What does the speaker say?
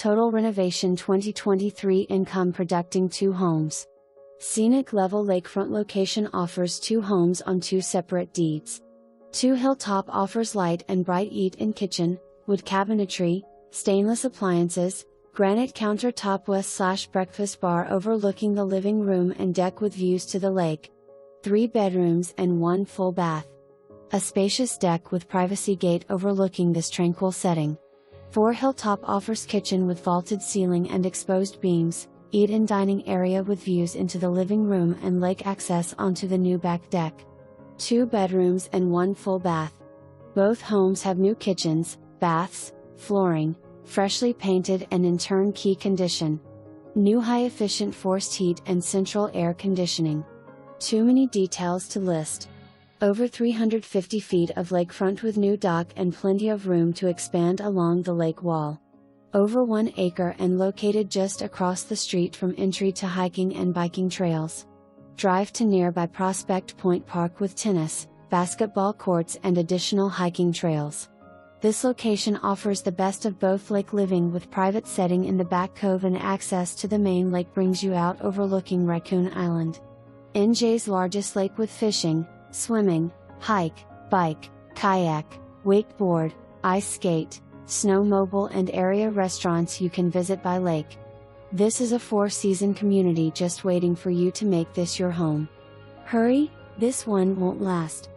Total renovation 2023 income projecting 2 homes. Scenic level lakefront location offers 2 homes on 2 separate deeds. 2 Hilltop offers light and bright eat-in kitchen, wood cabinetry, stainless appliances, granite countertop west/breakfast bar overlooking the living room and deck with views to the lake. 3 bedrooms and 1 full bath. A spacious deck with privacy gate overlooking this tranquil setting. 4 Hilltop offers kitchen with vaulted ceiling and exposed beams, eat-in dining area with views into the living room and lake access onto the new back deck. 2 bedrooms and 1 full bath. Both homes have new kitchens, baths, flooring, freshly painted and in turnkey condition. New high-efficient forced heat and central air conditioning. Too many details to list. Over 350 feet of lakefront with new dock and plenty of room to expand along the lake wall. Over 1 acre and located just across the street from entry to hiking and biking trails. Drive to nearby Prospect Point Park with tennis, basketball courts and additional hiking trails. This location offers the best of both lake living with private setting in the back cove and access to the main lake brings you out overlooking Racoon Island. NJ's largest lake with fishing, swimming, hike, bike, kayak, wakeboard, ice skate, snowmobile and area restaurants you can visit by lake. This is a 4-season community just waiting for you to make this your home. Hurry, this one won't last.